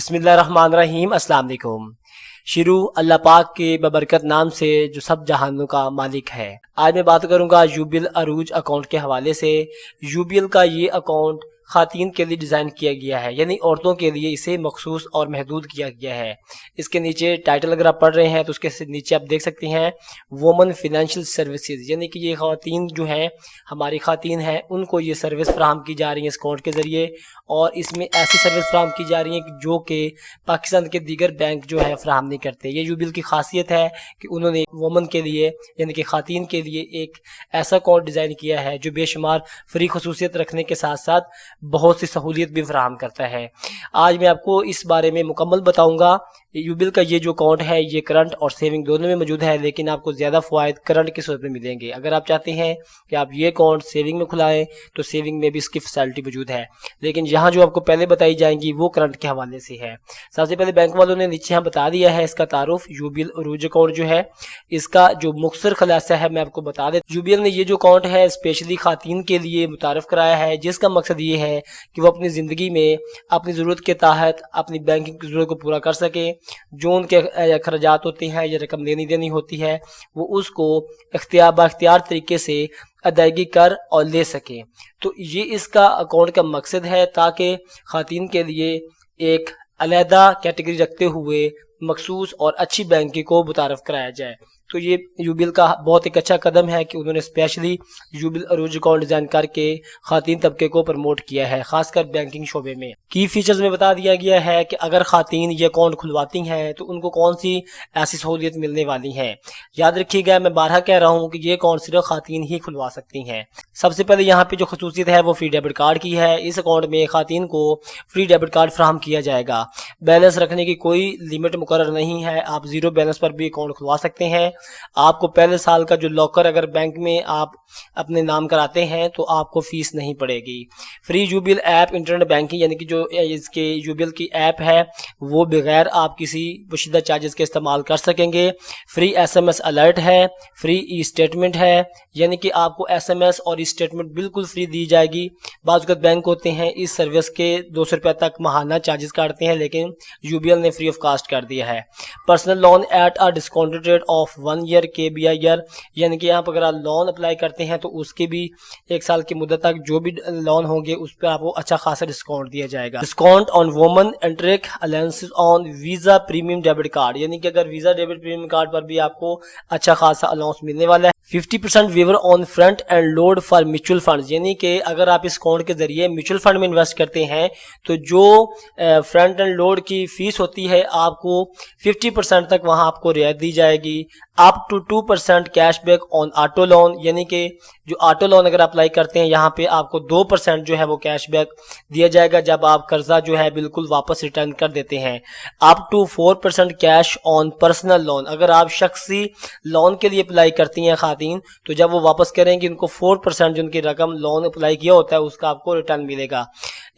बिस्मिल्लाहिर्रहमानिर्रहीम। अस्सलाम वालेकुम। शुरू अल्लाह पाक के बबरकत नाम से जो सब जहानों का मालिक है। आज मैं बात करूंगा यूबिल अरूज अकाउंट के हवाले से। यूबिल का ये अकाउंट खातीन के लिए डिज़ाइन किया गया है, यानी औरतों के लिए इसे मखसूस और महदूद किया गया है। इसके नीचे टाइटल अगर आप पढ़ रहे हैं तो उसके नीचे आप देख सकते हैं वुमन फिनेंशियल सर्विसेज, यानी कि ये खातीन जो हैं, हमारी खातीन हैं, उनको ये सर्विस फ्राहम की जा रही है इस अकाउंट के ज़रिए। और इसमें ऐसी सर्विस फ्राहम की जा रही है जो कि पाकिस्तान के दीगर बैंक जो है फ्राहम नहीं करते। ये यूबिल की खासियत है कि उन्होंने वुमन के लिए यानी कि खातीन के लिए एक ऐसा अकाउंट डिज़ाइन किया है जो बेशुमार फ्री खसूसियत रखने के साथ साथ बहुत सी सहूलियत भी फ्राहम करता है। आज मैं आपको इस बारे में मुकम्मल बताऊंगा। यूबिल का ये जो अकाउंट है ये करंट और सेविंग दोनों में मौजूद है, लेकिन आपको ज़्यादा फ़वाइद करंट की सूरत में मिलेंगे। अगर आप चाहते हैं कि आप ये अकाउंट सेविंग में खुलाएं तो सेविंग में भी इसकी फैसिलिटी मौजूद है, लेकिन यहाँ जो आपको पहले बताई जाएंगी वो करंट के हवाले से है। सबसे पहले बैंक वालों ने नीचे यहाँ बता दिया है इसका तारुफ। यूबिल अरूज अकाउंट जो है इसका जो मुख्तसर खुलासा है मैं आपको बता दें। यूबिल ने ये जो अकाउंट है स्पेशली खातीन के लिए मुतारफ़ कराया है, जिसका मकसद ये है कि वो अपनी ज़िंदगी में अपनी ज़रूरत के तहत अपनी बैंकिंग की ज़रूरत को पूरा कर सके। जो उनके अखराजात होते हैं या रकम लेनी देनी होती है वो उसको बाख्तियार तरीके से अदायगी कर और ले सके। तो ये इसका अकाउंट का मकसद है ताकि खातीन के लिए एक अलहदा कैटेगरी रखते हुए मखसूस और अच्छी बैंकिंग को मुतारफ़ कराया जाए। तो ये यूबिल का बहुत एक अच्छा कदम है कि उन्होंने स्पेशली यूबिल अरूज अकाउंट डिज़ाइन करके खातीन तबके को प्रमोट किया है, खासकर बैंकिंग शोबे में। की फीचर्स में बता दिया गया है कि अगर खातीन ये अकाउंट खुलवाती हैं तो उनको कौन सी ऐसी सहूलियत मिलने वाली है। याद रखिएगा, मैं बारहा कह रहा हूँ कि ये अकाउंट सिर्फ खातीन ही खुलवा सकती हैं। सबसे पहले यहाँ पे जो खसूसियत है वो फ्री डेबिट कार्ड की है। इस अकाउंट में खातीन को फ्री डेबिट कार्ड फ्राहम किया जाएगा। बैलेंस रखने की कोई लिमिट मुकर्रर नहीं है, आप ज़ीरो बैलेंस पर भी अकाउंट खुलवा सकते हैं। आपको पहले साल का जो लॉकर अगर बैंक में आप अपने नाम कराते हैं तो आपको फीस नहीं पड़ेगी। फ्री यूबिल ऐप इंटरनेट बैंकिंग, यानी कि जो इसके यूबिल की ऐप है वो बगैर आप किसी पोशीदा चार्जेस के इस्तेमाल कर सकेंगे। फ्री SMS अलर्ट है, फ्री ई स्टेटमेंट है, यानी कि आपको SMS और ई स्टेटमेंट बिल्कुल फ्री दी जाएगी। बाज़ वक़्त बैंक होते हैं इस सर्विस के 200 रुपये तक माहाना चार्जेस काटते हैं, लेकिन यूबिल ने फ्री ऑफ कास्ट कर दिया है। Personal loan at a discounted rate of 1 year KBIR, यानी कि यहाँ पर अगर आप लोन अप्लाई करते हैं तो उसके भी 1 साल की मुद्दत तक जो भी लोन होंगे उस पर आपको अच्छा खासा डिस्काउंट दिया जाएगा। Discount on woman एंट्रिक allowances on visa premium debit card, यानी कि अगर वीज़ा डेबिट प्रीमियम कार्ड पर भी आपको अच्छा खासा अलाउंस मिलने वाला है। 50% waiver on front end load for mutual funds, यानी कि अगर आप इस अकाउंट के जरिए म्यूचुअल फंड में इन्वेस्ट करते हैं तो जो फ्रंट एंड लोड की फीस होती है आपको 50% तक वहां आपको रियायत दी जाएगी। Up to 2% cashback on auto loan, यानी कि जो ऑटो लोन अगर अप्लाई करते हैं यहाँ पे आपको 2% जो है वो कैशबैक दिया जाएगा जब आप कर्जा जो है बिल्कुल वापस रिटर्न कर देते हैं। Up to 4% cash on personal loan, अगर आप शख्सी लोन के लिए अप्लाई करती हैं खातीन तो जब वो वापस करेंगे उनको 4% जो उनकी रकम लोन अप्लाई किया होता है उसका आपको रिटर्न मिलेगा।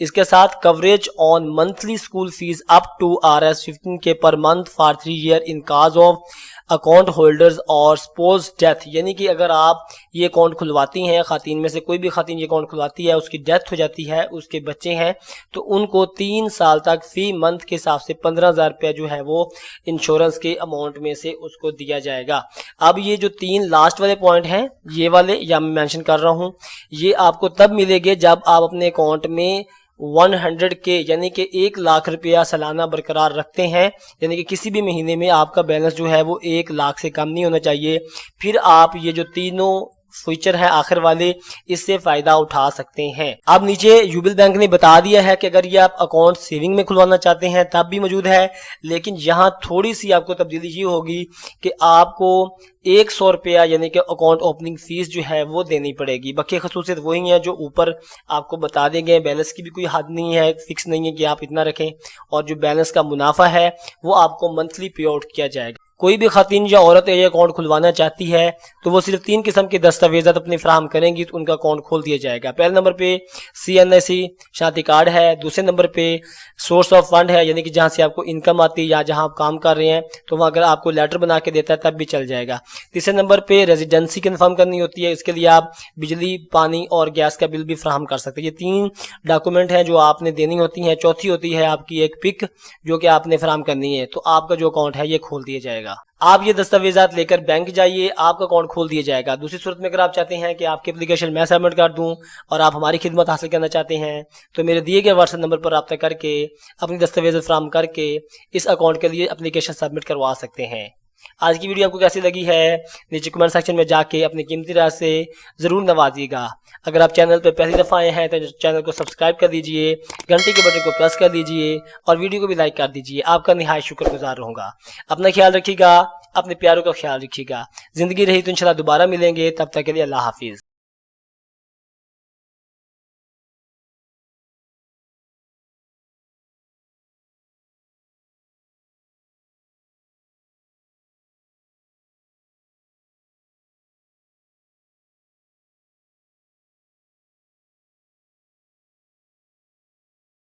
इसके साथ coverage on monthly school fees up to Rs 15K per month for 3 year in case of account holders और स्पोज डेथ, यानी कि अगर आप ये अकाउंट खुलवाती हैं, खातीन में से कोई भी खातीन ये अकाउंट खुलवाती है, उसकी डेथ हो जाती है, उसके बच्चे हैं, तो उनको 3 साल तक फी मंथ के हिसाब से 15,000 रुपया जो है वो इंश्योरेंस के अमाउंट में से उसको दिया जाएगा। अब ये जो 3 लास्ट वाले पॉइंट हैं ये वाले या मैं मेंशन कर रहा हूँ, ये आपको तब मिलेंगे जब आप अपने अकाउंट में 100K यानी कि 1 लाख रुपया सालाना बरकरार रखते हैं, यानी कि किसी भी महीने में आपका बैलेंस जो है वो 1 लाख से कम नहीं होना चाहिए। फिर आप ये जो तीनों फीचर है आखिर वाले इससे फायदा उठा सकते हैं। अब नीचे यूबिल बैंक ने बता दिया है कि अगर ये आप अकाउंट सेविंग में खुलवाना चाहते हैं तब भी मौजूद है, लेकिन यहाँ थोड़ी सी आपको तब्दीली ये होगी कि आपको 100 रुपया यानी कि अकाउंट ओपनिंग फीस जो है वो देनी पड़ेगी। बाकी खसूसियत वही है जो ऊपर आपको बता दें गए। बैलेंस की भी कोई हद नहीं है, फिक्स नहीं है कि आप इतना रखें, और जो बैलेंस का मुनाफा है वो आपको मंथली पे आउट किया जाएगा। कोई भी खातून या औरत ये अकाउंट खुलवाना चाहती है तो वो सिर्फ 3 किस्म के दस्तावेजात अपने फराहम करेंगी तो उनका अकाउंट खोल दिया जाएगा। पहले नंबर पे CNSE शादी कार्ड है, दूसरे नंबर पे सोर्स ऑफ फंड है, यानी कि जहाँ से आपको इनकम आती है या जहाँ आप काम कर रहे हैं तो वहाँ अगर आपको लेटर बना के देता है तब भी चल जाएगा। तीसरे नंबर पे रेजिडेंसी कन्फर्म करनी होती है, इसके लिए आप बिजली, पानी और गैस का बिल भी फराहम कर सकते हैं। ये 3 डॉक्यूमेंट हैं जो आपने देनी होती हैं। चौथी होती है आपकी एक पिक जो कि आपने फराहम करनी है, तो आपका जो अकाउंट है ये खोल दिया जाएगा। आप ये दस्तावेजात लेकर बैंक जाइए, आपका अकाउंट खोल दिया जाएगा। दूसरी सूरत में अगर आप चाहते हैं कि आपकी एप्लीकेशन मैं सबमिट कर दूं और आप हमारी खिदमत हासिल करना चाहते हैं तो मेरे दिए गए व्हाट्सएप नंबर पर रब्ता करके अपनी दस्तावेज फराहम करके इस अकाउंट के लिए एप्लीकेशन सबमिट करवा सकते हैं। आज की वीडियो आपको कैसी लगी है नीचे कमेंट सेक्शन में जाके अपनी कीमती राय से ज़रूर नवाजिएगा। अगर आप चैनल पर पहली दफ़ा आए हैं तो चैनल को सब्सक्राइब कर दीजिए, घंटी के बटन को प्रेस कर दीजिए और वीडियो को भी लाइक कर दीजिए। आपका निहायत शुक्रगुजार रहूँगा। अपना ख्याल रखिएगा, अपने प्यारों का ख्याल रखिएगा। ज़िंदगी रही तो इंशाल्लाह दोबारा मिलेंगे, तब तक के लिए अल्लाह हाफिज़।